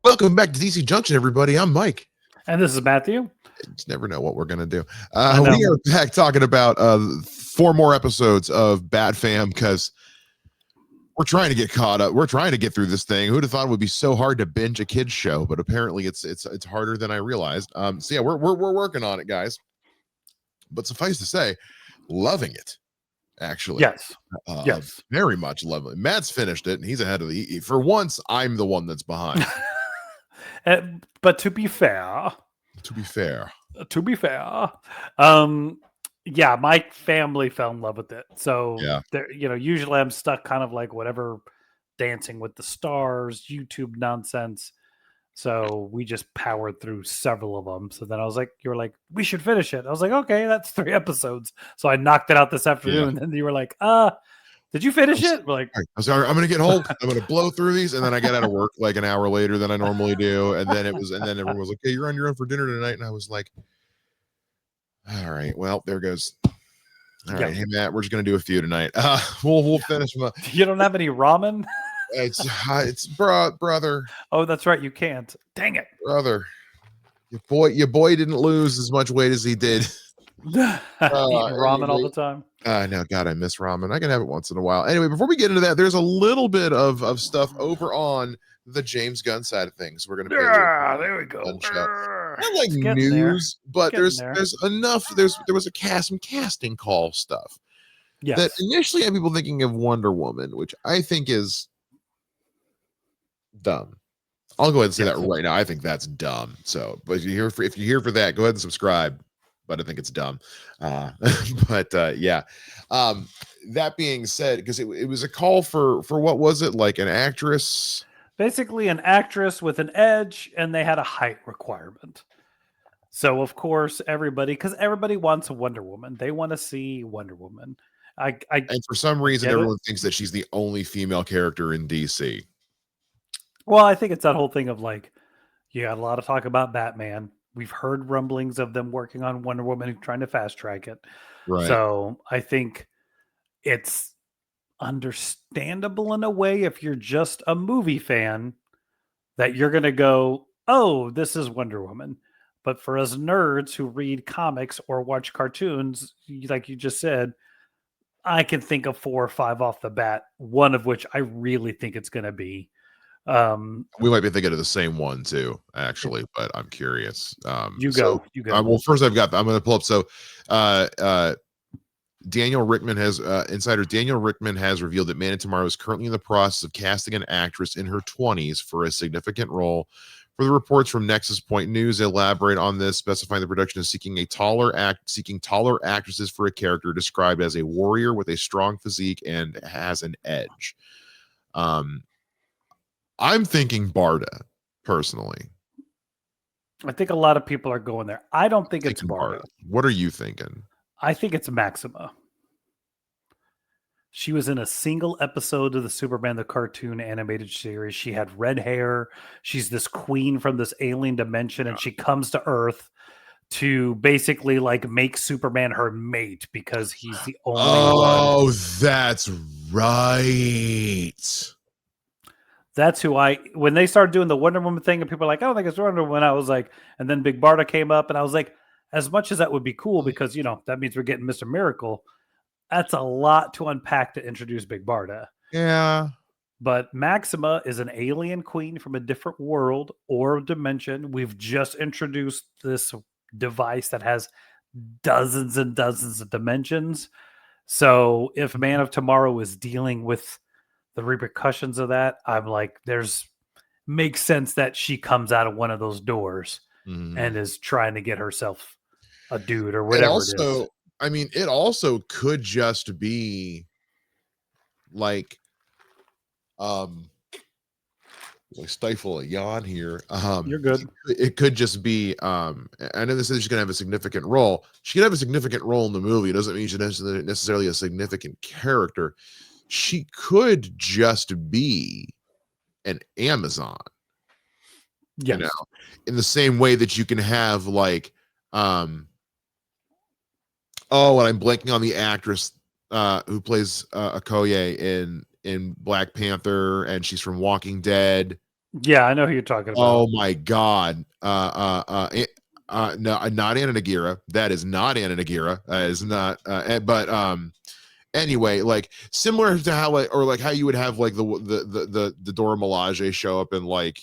Welcome back to DC Junction, everybody. I'm Mike. And this is Matthew. You just never know what we're going to do. I know. We are back talking about 4 more episodes of Bat Fam because we're trying to get caught up. We're trying to get through this thing. Who'd have thought it would be so hard to binge a kids show? But apparently it's harder than I realized. So yeah, we're working on it, guys. But suffice to say, loving it. Actually, Yes. Very much loving it. Matt's finished it, and he's ahead of the. For once, I'm the one that's behind. But to be fair, yeah, my family fell in love with it. So, Yeah. Usually I'm stuck kind of like whatever Dancing with the Stars, YouTube nonsense. So we just powered through several of them. So then I was like, you were like, we should finish it. I was like, okay, that's 3 episodes. So I knocked it out this afternoon. Yeah. And then you were like, did you finish it? We're like, I was like, I'm gonna get home. I'm gonna blow through these, and then I get out of work like an hour later than I normally do. And then everyone was like, "Hey, you're on your own for dinner tonight," and I was like, "All right, well, there goes." All right, hey Matt, we're just gonna do a few tonight. We'll finish them up. You don't have any ramen? It's brother. Oh, that's right, you can't. Dang it, brother. Your boy didn't lose as much weight as he did. Eating ramen all the time. No, God, I miss ramen. I can have it once in a while. Anyway, before we get into that, there's a little bit of stuff over on the James Gunn side of things. We're gonna there we go. Not like news, but there's enough. There was some casting call stuff. Yes. That initially had people thinking of Wonder Woman, which I think is dumb. I'll go ahead and say that right now. I think that's dumb. So, but if you're here for that, go ahead and subscribe. But I think it's dumb. Yeah. That being said, because it was a call for what was it, like an actress? Basically an actress with an edge, and they had a height requirement. So of course because everybody wants a Wonder Woman. They want to see Wonder Woman. And for some reason, everyone thinks that she's the only female character in DC. Well, I think it's that whole thing of like, you got a lot of talk about Batman. We've heard rumblings of them working on Wonder Woman, trying to fast track it. Right. So I think it's understandable in a way if you're just a movie fan that you're going to go, oh, this is Wonder Woman. But for us nerds who read comics or watch cartoons, like you just said, I can think of 4 or 5 off the bat, one of which I really think it's going to be. We might be thinking of the same one too, actually, but I'm curious. You go. Well, first I'm going to pull up. So, Daniel Rickman has insider Daniel Rickman has revealed that Man of Tomorrow is currently in the process of casting an actress in her 20s for a significant role. For the reports from Nexus Point News, elaborate on this, specifying the production is seeking taller actresses for a character described as a warrior with a strong physique and has an edge. I'm thinking Barda, personally. I think a lot of people are going there. I don't think it's Barda. What are you thinking? I think it's Maxima. She was in a single episode of the Superman the Cartoon animated series. She had red hair. She's this queen from this alien dimension, and she comes to Earth to basically like make Superman her mate because he's the only one. Oh, that's right. That's who when they started doing the Wonder Woman thing and people were like, I don't think it's Wonder Woman. I was like, and then Big Barda came up and I was like, as much as that would be cool because, that means we're getting Mr. Miracle. That's a lot to unpack to introduce Big Barda. Yeah. But Maxima is an alien queen from a different world or dimension. We've just introduced this device that has dozens and dozens of dimensions. So if Man of Tomorrow is dealing with the repercussions of that, I'm like, makes sense that she comes out of one of those doors and is trying to get herself a dude or whatever it is. I mean, it also could just be like, stifle a yawn here. You're good. It could just be, I know this is she's going to have a significant role. She could have a significant role in the movie. It doesn't mean she's necessarily a significant character. She could just be an Amazon. Yes. In the same way that you can have like, and I'm blanking on the actress who plays Okoye in Black Panther, and she's from Walking Dead. Yeah, I know who you're talking Oh about. my god. No, not Anna Nagira. That is not Anna Nagira. Is not. But anyway, like similar to how like or like how you would have like the Dora Milaje show up in like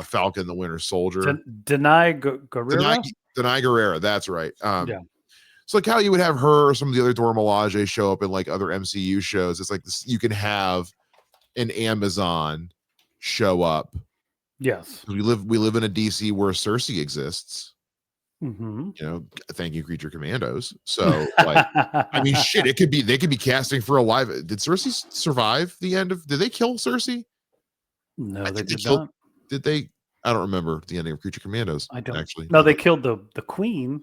Falcon the Winter Soldier. Denai Denai, Guerrera. Denai Guerrera. That's right. Yeah. So like how you would have her or some of the other Dora Milaje show up in like other MCU shows. It's like this, you can have an Amazon show up. Yes. We live in a DC where Cersei exists. Hmm. You know, thank you, Creature Commandos. So like, I mean, shit, they could be casting for a live. Did Cersei survive the end of? Did they kill Cersei? I No, they think they did killed. not. Did they? I don't remember the ending of Creature Commandos. I don't. Actually, No, they killed the queen,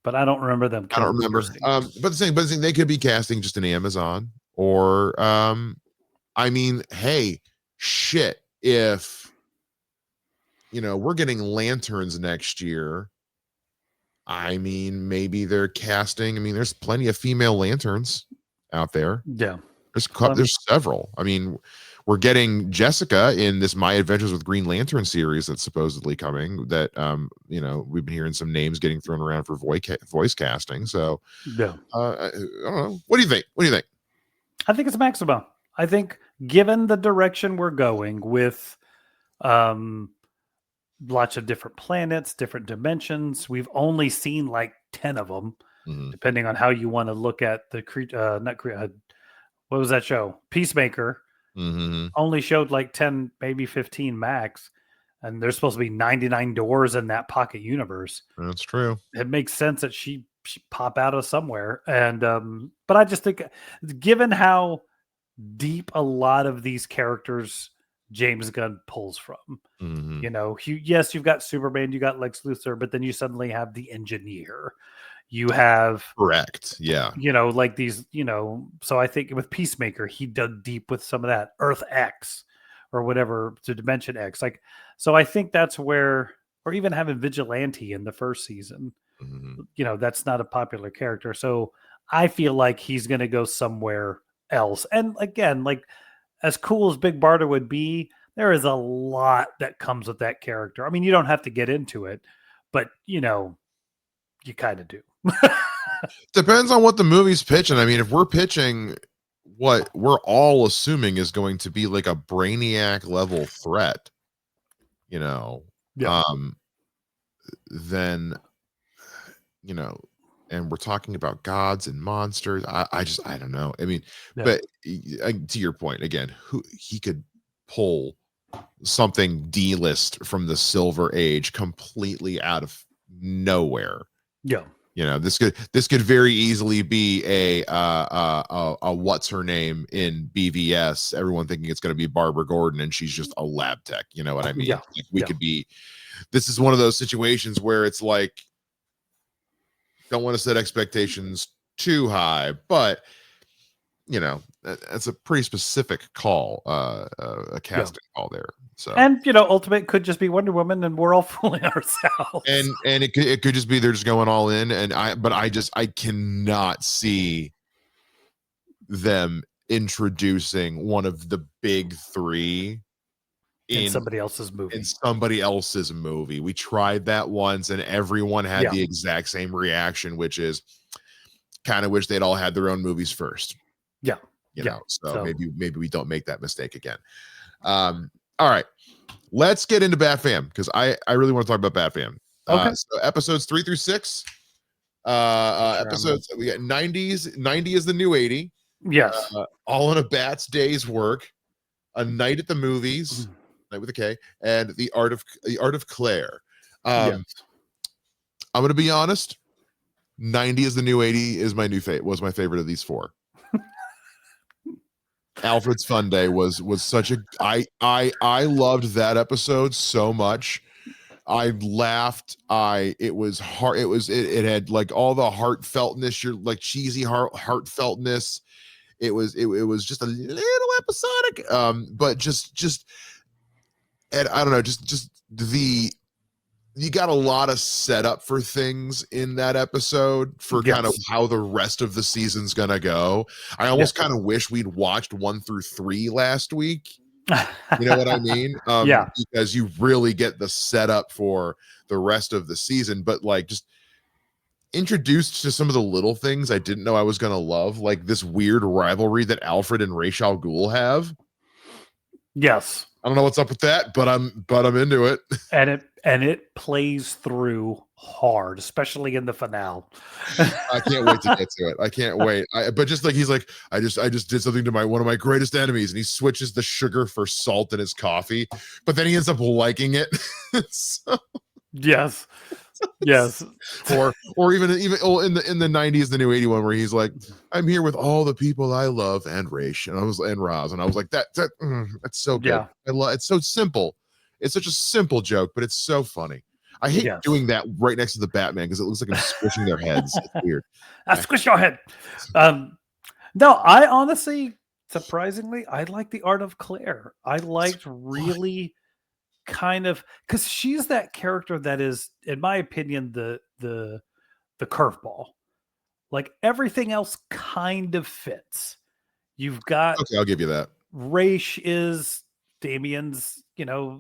but I don't remember them I don't killing remember. Cersei. But the thing, they could be casting just an Amazon or I mean, hey, shit, if we're getting lanterns next year, I mean, maybe they're casting. I mean, there's plenty of female lanterns out there. Yeah. There's several. I mean, we're getting Jessica in this My Adventures with Green Lantern series that's supposedly coming. That we've been hearing some names getting thrown around for voice casting. So Yeah. I don't know. What do you think? What do you think? I think it's Maxima. I think given the direction we're going with um lots of different planets, different dimensions, we've only seen like 10 of them, Mhm. depending on how you want to look at the what was that show? Peacemaker Mhm. only showed like 10, maybe 15 max, and there's supposed to be 99 doors in that pocket universe. That's true. It makes sense that she pop out of somewhere. And but I just think given how deep a lot of these characters James Gunn pulls from, Mhm. yes, you've got Superman, you got Lex Luthor, but then you suddenly have the Engineer. You have Correct. Yeah. like these, so I think with Peacemaker, he dug deep with some of that Earth X or whatever to Dimension X. Like, so I think that's where, or even having Vigilante in the first season, Mhm. that's not a popular character. So I feel like he's going to go somewhere else. And again, like as cool as Big Barda would be, there is a lot that comes with that character. I mean, you don't have to get into it, but you kind of do. Depends on what the movie's pitching. I mean, if we're pitching what we're all assuming is going to be like a Brainiac level threat, you know, Yeah. um, then you know, and we're talking about gods and monsters. I don't know. I mean, Yeah. but to your point again, who he could pull something D-list from the Silver Age completely out of nowhere. Yeah. This could very easily be a what's her name in BVS. Everyone thinking it's going to be Barbara Gordon, and she's just a lab tech. You know what I mean? Yeah. Like we Yeah. could be. This is one of those situations where it's like, don't want to set expectations too high, but that's a pretty specific call, a casting call there. So And Ultimate could just be Wonder Woman, and we're all fooling ourselves. and it could just be they're just going all in, and I cannot see them introducing one of the big three in in somebody else's movie. somebody else's movie. We tried that once, and everyone had Yeah. the exact same reaction, which is kind of wish they'd all had their own movies first. Yeah. So maybe we don't make that mistake again. All right, let's get into Bat Fam because I really want to talk about Bat Fam. Okay. So episodes 3 through 6. Episodes we got 90s. 90 is the new 80. Yes. All in a Bat's day's work. A Night at the Movies, Night with a K, and the Art of Claire. Yes. I'm gonna be honest. 90 is the new 80 is my was my favorite of these four. Alfred's Fun Day was such a I loved that episode so much. I laughed. It was hard. It had like all the heartfeltness, your like cheesy heartfeltness. It was just a little episodic. But just and I don't know, just you got a lot of setup for things in that episode for kind of how the rest of the season's gonna go. I almost kind of wish we'd watched 1 through 3 last week. You know what I mean? Yeah. Because you really get the setup for the rest of the season, but like just introduced to some of the little things I didn't know I was gonna love, like this weird rivalry that Alfred and Ra's al Ghul have. Yes. I don't know what's up with that, but I'm into it. And it plays through hard, especially in the finale. I can't wait to get to it. I can't wait. But just like he's like, I just did something to one of my greatest enemies, and he switches the sugar for salt in his coffee, but then he ends up liking it. So, Yes. Yes. or even in the 90s, the new 81, where he's like, I'm here with all the people I love and Raish, and Raz, and I was like, that's so good. Yeah. I love it's so simple. It's such a simple joke, but it's so funny. I hate Yes. doing that right next to the Batman because it looks like I'm squishing their heads. It's weird. I squish your head. No, I honestly, surprisingly, I like the art of Claire. I liked really kind of because she's that character that is, in my opinion, the curveball. Like everything else kind of fits. You've got Okay, I'll give you that. Raish is Damien's,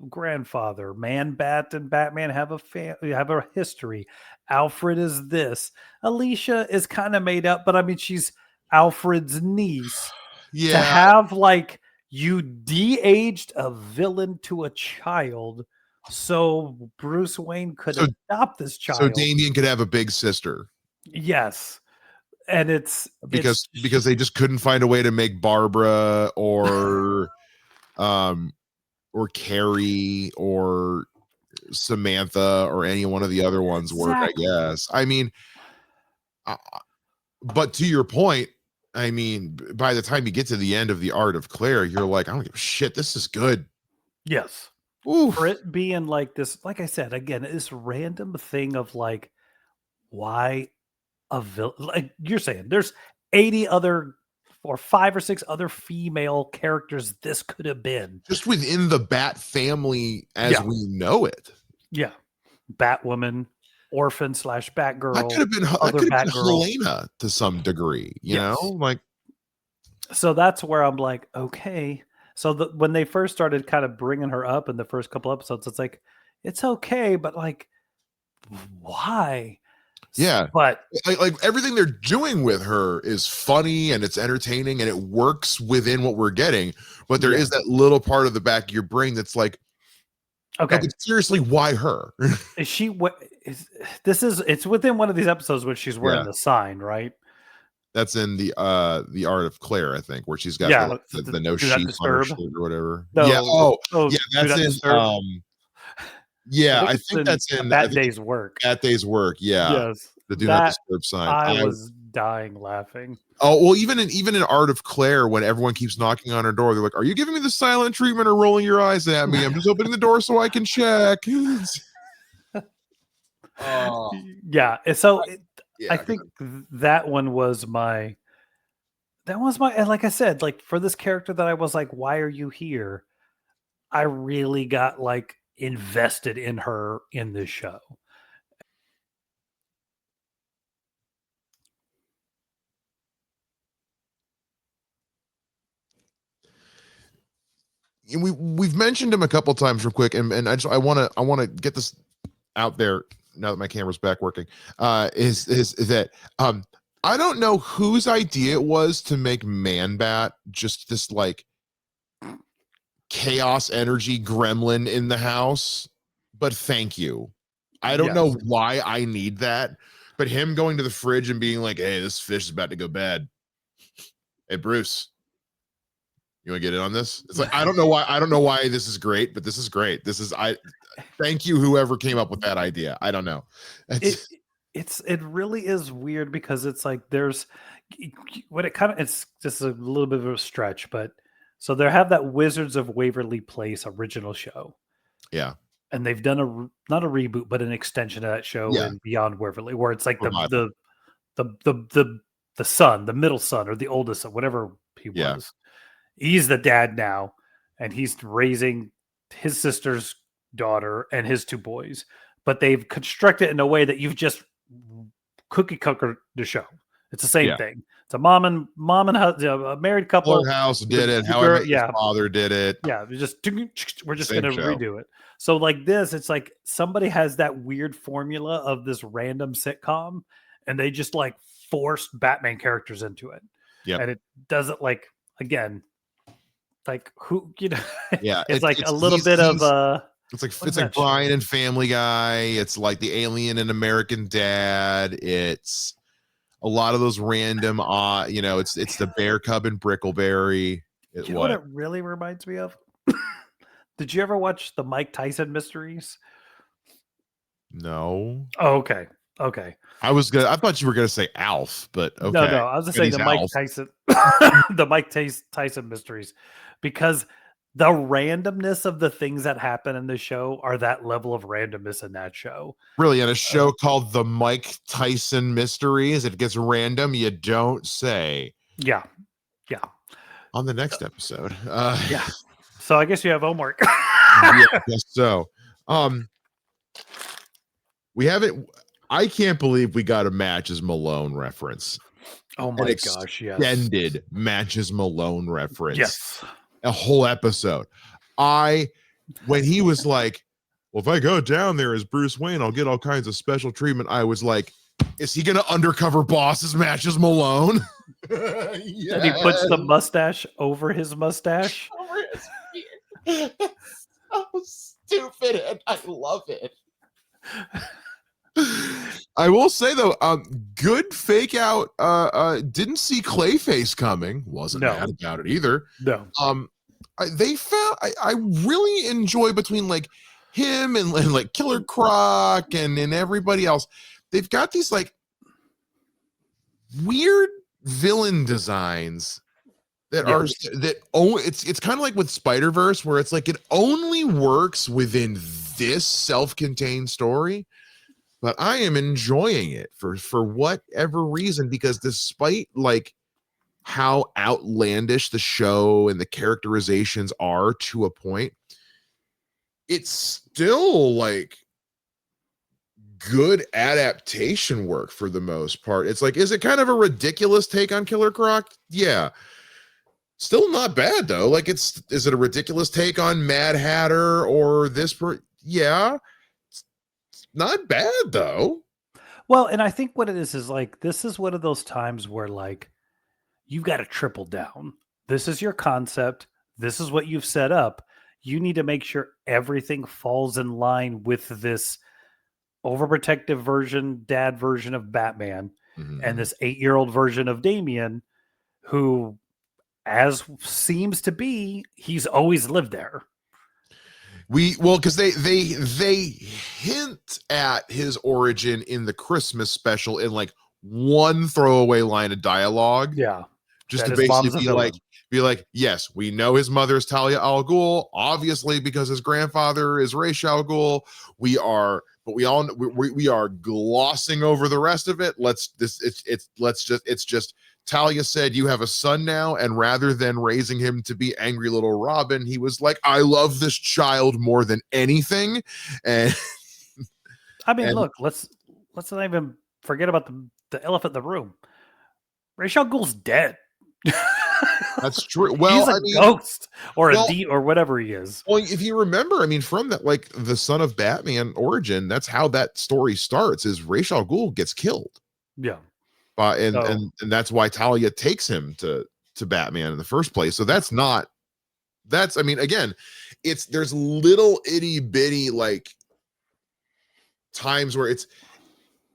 grandfather. Man Bat and Batman have have a history. Alfred is this. Alicia is kind of made up, but I mean she's Alfred's niece. To Yeah. have like you de-aged a villain to a child so Bruce Wayne could So adopt this so child. Damien could have a big sister Yes. And it's because they just couldn't find a way to make Barbara um or Carrie or Samantha or any one of the other ones work, I guess. I mean, but to your point, I mean, by the time you get to the end of the Art of Claire, you're like, I don't give a shit. This is good. Yes. Oof. For it being like this, like I said, again, this random thing of like, why a villain? Like you're saying, there's 80 other or 5 or 6 other female characters this could have been. Just within the Bat family as we know it. Yeah. Batwoman, Orphan / Batgirl. That could have been Helena to some degree, you know? Like, so that's where I'm like, okay. So when they first started kind of bringing her up in the first couple episodes, it's like, it's okay, but like, why? Yeah, but like everything they're doing with her is funny and it's entertaining and it works within what we're getting. But there is that little part of the back of your brain that's like, okay, no, but seriously, why her? Is she what? It's within one of these episodes where she's wearing the sign, right? That's in the Art of Claire, I think, where she's got the no sheath on her shirt or whatever. No, yeah, that's in yeah, I think that's in That Day's Work. That Day's Work, yeah. Yes, The Do Not Disturb sign. I was dying laughing. Oh well, even in Art of Claire, when everyone keeps knocking on her door, they're like, "Are you giving me the silent treatment or rolling your eyes at me? I'm just opening the door so I can check." Yeah, so I think that was my, and like I said, like for this character that I was like, "Why are you here?" I really got like invested in her in this show. We've mentioned him a couple times real quick, and I want to get this out there now that my camera's back working. Is that I don't know whose idea it was to make Man-Bat just this like chaos energy gremlin in the house, but thank you. I don't know why I need that, but him going to the fridge and being like, "Hey, this fish is about to go bad. Hey, Bruce, you want to get in on this?" It's like, I don't know why this is great, but this is great. Thank you whoever came up with that idea. I don't know. It really is weird because it's like there's what it kind of, it's just a little bit of a stretch, but so they have that Wizards of Waverly Place original show. Yeah. And they've done not a reboot, but an extension of that show in Beyond Waverly, where it's like the son, the middle son, or the oldest son, whatever he was. He's the dad now, and he's raising his sister's daughter and his 2 boys. But they've constructed it in a way that you've just cookie cutter the show. It's the same Yeah. thing. It's a mom and a married couple. Fuller House did it. The How I girl- Met Your Father did it. Yeah, we're just Same gonna show. redo it. So like this, it's like somebody has that weird formula of this random sitcom, and they just like forced Batman characters into it. Yep. And it doesn't like again, like who Yeah, it's like a little he's- bit of It's like What's it's like that show? Brian and Family Guy. It's like the Alien and American Dad. It's a lot of those random, it's the Bear Cub and Brickleberry. you know what it really reminds me of? Did you ever watch the Mike Tyson mysteries? No. Oh, okay. Okay. I thought you were gonna say Alf, but okay. No. I was just saying He's the Mike Alf. Tyson, the Mike Tyson mysteries, because the randomness of the things that happen in the show are that level of randomness in that show. Really, in a show called The Mike Tyson Mysteries, it gets random. You don't say. Yeah. On the next episode. Yeah. So I guess you have homework. Yeah, I guess so. We haven't. I can't believe we got a Matches Malone reference. Oh my gosh! Yes. Extended Matches Malone reference. Yes. A whole episode. When he was like, well, if I go down there as Bruce Wayne, I'll get all kinds of special treatment. I was like, is he gonna undercover boss as Matches Malone? Yes. And he puts the mustache over his mustache. Over his beard. So stupid, and I love it. I will say though, good fake out. Didn't see Clayface coming. Wasn't mad about it either. No. I really enjoy between like him and like Killer Croc and everybody else. They've got these like weird villain designs that it's kind of like with Spider-Verse, where it's like it only works within this self-contained story. But I am enjoying it for whatever reason, because despite like how outlandish the show and the characterizations are to a point, it's still like good adaptation work for the most part. It's like, is it kind of a ridiculous take on Killer Croc? Yeah. Still not bad though. Like is it a ridiculous take on Mad Hatter or this? Yeah. Not bad though. Well, and I think what it is like, this is one of those times where like you've got to triple down. This is your concept. This is what you've set up. You need to make sure everything falls in line with this overprotective dad version of Batman, and this 8-year-old version of Damian, who, as seems to be, he's always lived there. Because they hint at his origin in the Christmas special in like one throwaway line of dialogue. Yeah. Just to basically be like, yes, we know his mother is Talia al Ghul, obviously, because his grandfather is Ra's al Ghul. We are glossing over the rest of it. It's just Talia said, you have a son now, and rather than raising him to be angry little Robin, he was like, I love this child more than anything. And I mean, look, let's not even forget about the elephant in the room. Ra's al Ghul's dead. That's true. Well, he's a ghost or or whatever he is. Well, if you remember, I mean, from that, like the Son of Batman origin, that's how that story starts. Is Ra's al Ghul gets killed. Yeah. And that's why Talia takes him to Batman in the first place. So I mean, again, there's little itty bitty like times where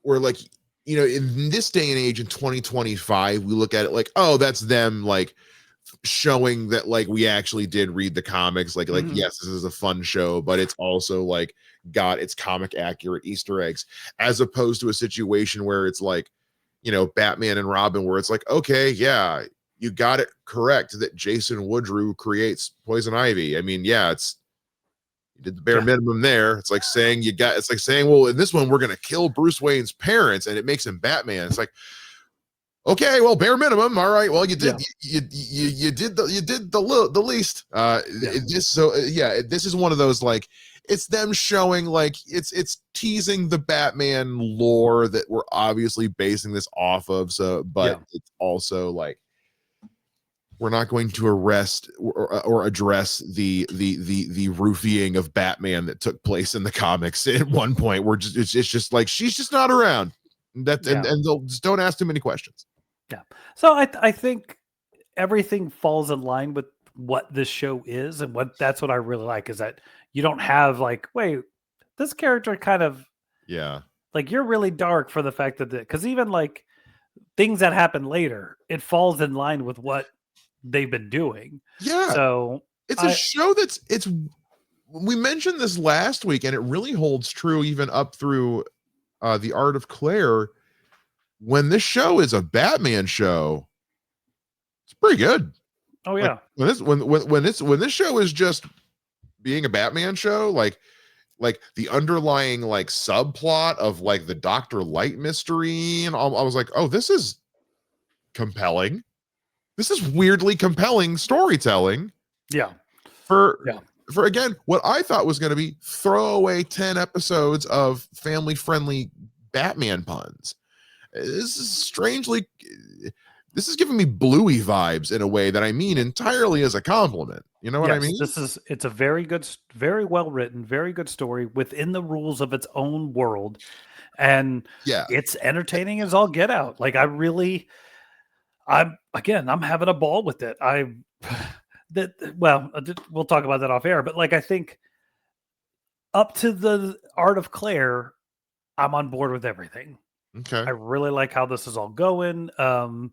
like, you know, in this day and age in 2025, we look at it like, oh, that's them like showing that like we actually did read the comics. Like, yes, this is a fun show, but it's also like got its comic accurate Easter eggs, as opposed to a situation where it's like, you know, Batman and Robin, where it's like, okay, yeah, you got it correct that Jason Woodrue creates Poison Ivy. I mean, yeah, you did the bare minimum there. It's like saying well, in this one, we're going to kill Bruce Wayne's parents and it makes him Batman. It's like, okay, well, bare minimum. All right, well, you Yeah. did you did the least. Yeah. This is one of those, like, it's them showing, like, it's teasing the Batman lore that we're obviously basing this off of. So, but Yeah. it's also like, we're not going to arrest or address the roofying of Batman that took place in the comics at one point. We're just it's just like, she's just not around. That's Yeah. and they'll just don't ask too many questions. Yeah. So I think everything falls in line with what this show is, and that's what I really like, is that you don't have like, wait, this character kind of, Yeah. like, you're really dark for the fact that, because even like things that happen later, it falls in line with what they've been doing. Yeah. So It's a I show it's we mentioned this last week, and it really holds true even up through The Art of Claire. When this show is a Batman show, it's pretty good. oh Like, yeah. when this show is just being a Batman show, like the underlying, like, subplot of, like, the Dr. Light mystery and all, I was like, oh, this is compelling. This is weirdly compelling storytelling Yeah. for Yeah. again, what I thought was going to be throwaway 10 episodes of family friendly Batman puns. This is strangely, this is giving me Bluey vibes in a way that I mean entirely as a compliment. You know what I Yes, mean? it's a very good, very well written, very good story within the rules of its own world, and Yeah. it's entertaining as all get out. Like, I'm having a ball with it. We'll talk about that off air, but like, I think up to the Art of Claire, I'm on board with everything. Okay. I really like how this is all going. I'm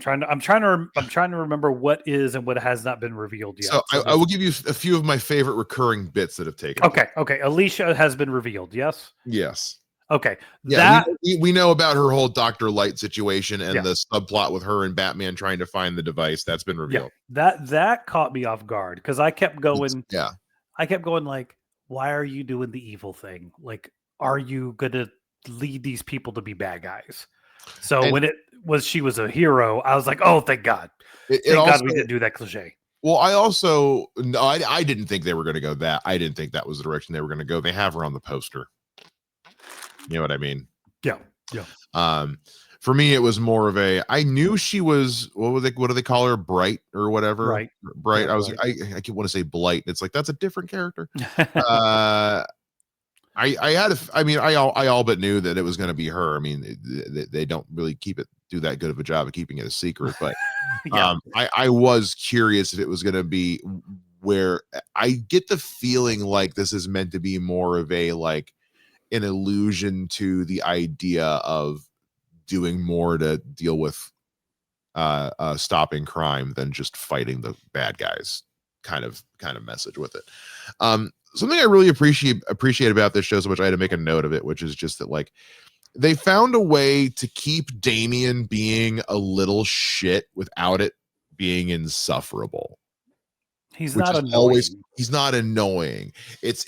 trying to remember what is and what has not been revealed yet. So So I will give you a few of my favorite recurring bits that have taken place. okay. Alicia has been revealed. Yes. Yes. Okay. Yeah, we know about her whole Dr. Light situation and Yeah. the subplot with her and Batman trying to find the device. That's been revealed. That caught me off guard, because I kept going. Yeah. I kept going like, why are you doing the evil thing? Like, are you gonna lead these people to be bad guys? So And when it was she was a hero, I was like, oh, thank God. it Thank also, God we didn't do that cliche. well, I also, no, I didn't think they were going to go that. I didn't think that was the direction they were going to go. They have her on the poster. You know what I mean? Yeah. Yeah. For me, it was more of a, I knew she was, what do they call her? Bright or whatever. Right. Bright. Yeah, I was right. I keep want to say Blight. It's like, that's a different character. I all but knew that it was going to be her. I mean, they don't really do that good of a job of keeping it a secret, but Yeah. I was curious if it was going to be where I get the feeling like this is meant to be more of a, like, an allusion to the idea of doing more to deal with stopping crime than just fighting the bad guys kind of message with it. Something I really appreciate about this show so much, I had to make a note of it, which is just that, like, they found a way to keep Damian being a little shit without it being insufferable. He's Which not is annoying. always, he's not annoying. It's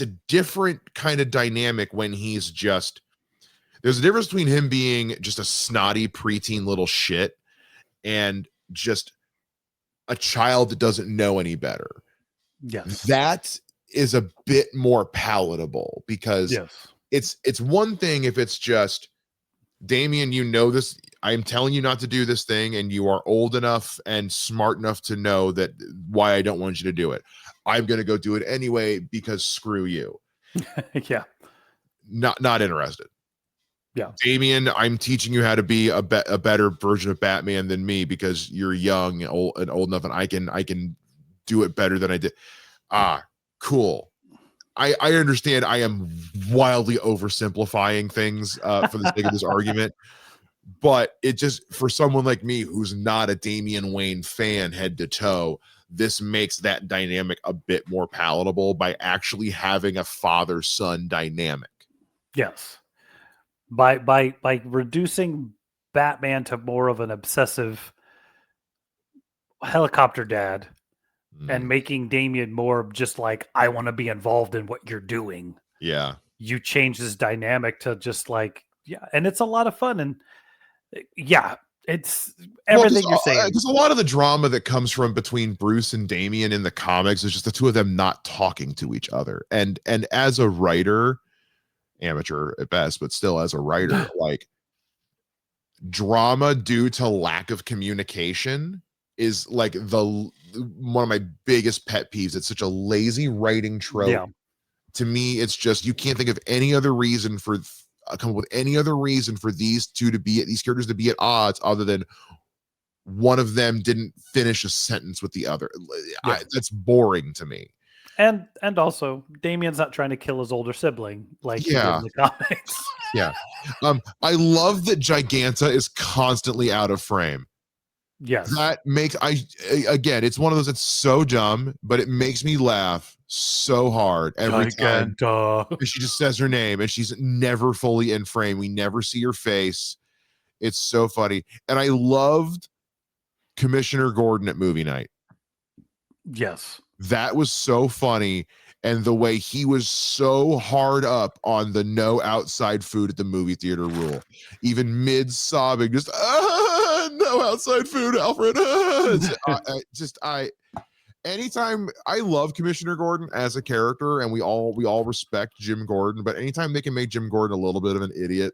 a different kind of dynamic when he's just, there's a difference between him being just a snotty preteen little shit and just a child that doesn't know any better. Yes. That is a bit more palatable, because Yes. it's one thing if it's just, Damian, you know this, I'm telling you not to do this thing, and you are old enough and smart enough to know that why I don't want you to do it. I'm going to go do it anyway because screw you. Yeah. Not interested. Yeah. Damian, I'm teaching you how to be a better version of Batman than me because you're young and old enough, and I can do it better than I did. Cool. I understand I am wildly oversimplifying things for the sake of this argument, but it just, for someone like me who's not a Damian Wayne fan head to toe, this makes that dynamic a bit more palatable by actually having a father-son dynamic. Yes. By reducing Batman to more of an obsessive helicopter dad, and making Damian more of just like, I want to be involved in what you're doing. Yeah. You change this dynamic to just like, yeah, and it's a lot of fun. And Yeah, it's everything you're saying. Because a lot of the drama that comes from between Bruce and Damian in the comics is just the two of them not talking to each other. And as a writer, amateur at best, but still as a writer, like drama due to lack of communication is like one of my biggest pet peeves. It's such a lazy writing trope. Yeah. To me, it's just, you can't think of any other reason for come up with any other reason for these characters to be at odds other than one of them didn't finish a sentence with the other. Yeah. That's boring to me. And also, Damian's not trying to kill his older sibling like he did in the comics. Yeah. I love that Giganta is constantly out of frame. Yes. That makes again, it's one of those that's so dumb, but it makes me laugh so hard every time. She just says her name and she's never fully in frame. We never see her face. It's so funny. And I loved Commissioner Gordon at movie night. Yes. That was so funny. And the way he was so hard up on the no outside food at the movie theater rule, even mid sobbing, just no outside food, Alfred. Anytime, I love Commissioner Gordon as a character, and we all respect Jim Gordon, but anytime they can make Jim Gordon a little bit of an idiot,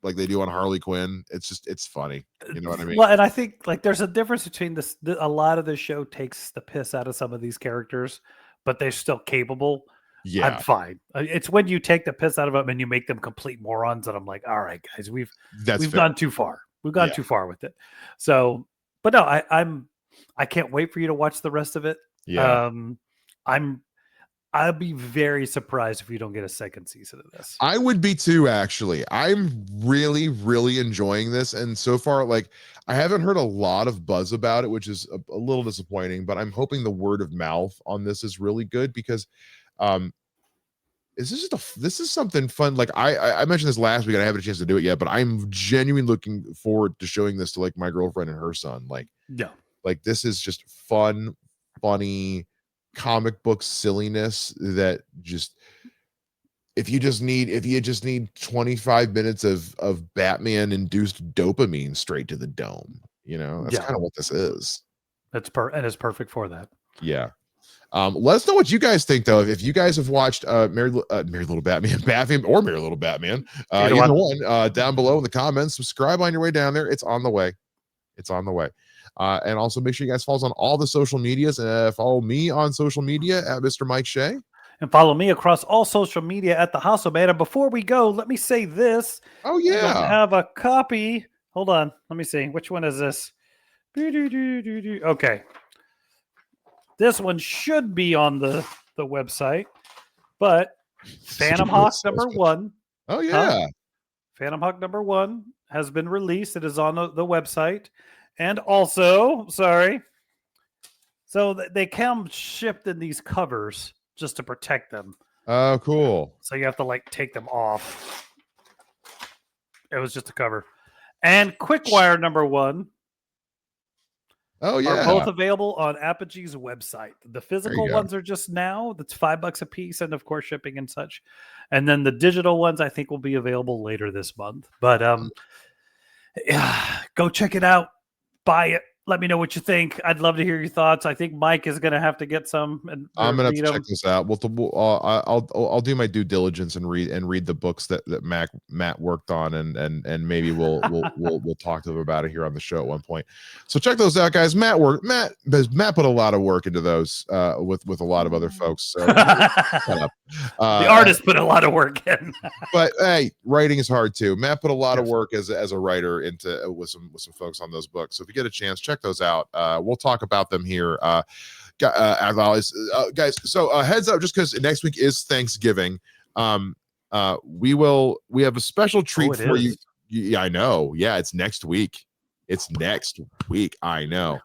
like they do on Harley Quinn, it's funny. You know what I mean? Well, and I think like there's a difference between this. A lot of the show takes the piss out of some of these characters, but they're still capable. Yeah, I'm fine. It's when you take the piss out of them and you make them complete morons, and I'm like, all right, guys, we've gone too far. We've gone too far with it. So, but no, I can't wait for you to watch the rest of it. Yeah. I'll be very surprised if you don't get a second season of this. I would be too, actually. I'm really, really enjoying this. And so far, like, I haven't heard a lot of buzz about it, which is a little disappointing, but I'm hoping the word of mouth on this is really good because this is something fun. Like I mentioned this last week and I haven't had a chance to do it yet, but I'm genuinely looking forward to showing this to like my girlfriend and her son. Like, yeah, like this is just fun, funny comic book silliness that just if you just need 25 minutes of Batman induced dopamine straight to the dome, you know, that's kind of what this is. It's perfect for that. Yeah. Let us know what you guys think, though. If you guys have watched Merry Little Batman, or Merry Little Batman, either one, down below in the comments. Subscribe on your way down there. It's on the way. It's on the way. And also make sure you guys follow us on all the social medias. Follow me on social media at Mr. Mike Shea. And follow me across all social media at the Hustle Man. And before we go, let me say this. Oh, yeah. I have a copy. Hold on. Let me see. Which one is this? Okay. This one should be on the website. But Phantom Hawk #1. Oh, yeah. Phantom Hawk #1 has been released. It is on the website. And also, so they come shipped in these covers just to protect them. Oh, cool. So you have to like take them off. It was just a cover. And Quickwire #1. Oh, yeah. Are both available on Apogee's website. The physical ones are just now. That's $5 a piece, and of course shipping and such. And then the digital ones I think will be available later this month. But go check it out. Buy it. Let me know what you think. I'd love to hear your thoughts. I think Mike is going to have to get some. And I'm going to have to check this out. I'll do my due diligence and read the books that Matt worked on, and maybe we'll talk to them about it here on the show at one point. So check those out, guys. Matt put a lot of work into those with a lot of other folks. So shut up. The artist put a lot of work in. But hey, writing is hard too. Matt put a lot of work as a writer into with some folks on those books. So if you get a chance, check those out. We'll talk about them here as always, guys. So heads up, just because next week is Thanksgiving, we have a special treat for you. Yeah, I know. Yeah, it's next week. I know.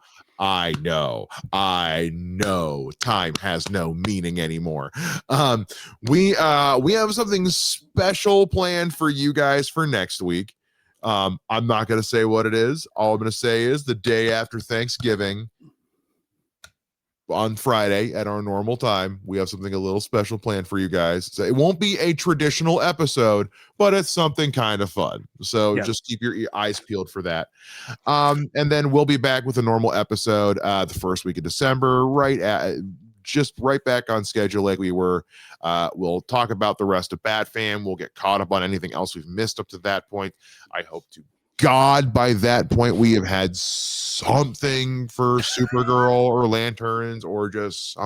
Time has no meaning anymore. We have something special planned for you guys for next week. I'm not going to say what it is. All I'm going to say is the day after Thanksgiving, on Friday at our normal time. We have something a little special planned for you guys. So it won't be a traditional episode, but it's something kind of fun. So Yeah. just keep your eyes peeled for that. And then we'll be back with a normal episode the first week of December, just right back on schedule like we were. We'll talk about the rest of Batfam. We'll get caught up on anything else we've missed up to that point. I hope to God by that point we have had something for Supergirl or Lanterns or just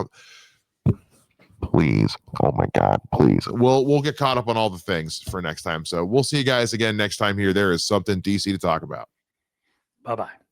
please, oh my God, please. We'll get caught up on all the things for next time. So we'll see you guys again next time here. There is something DC to talk about. Bye-bye.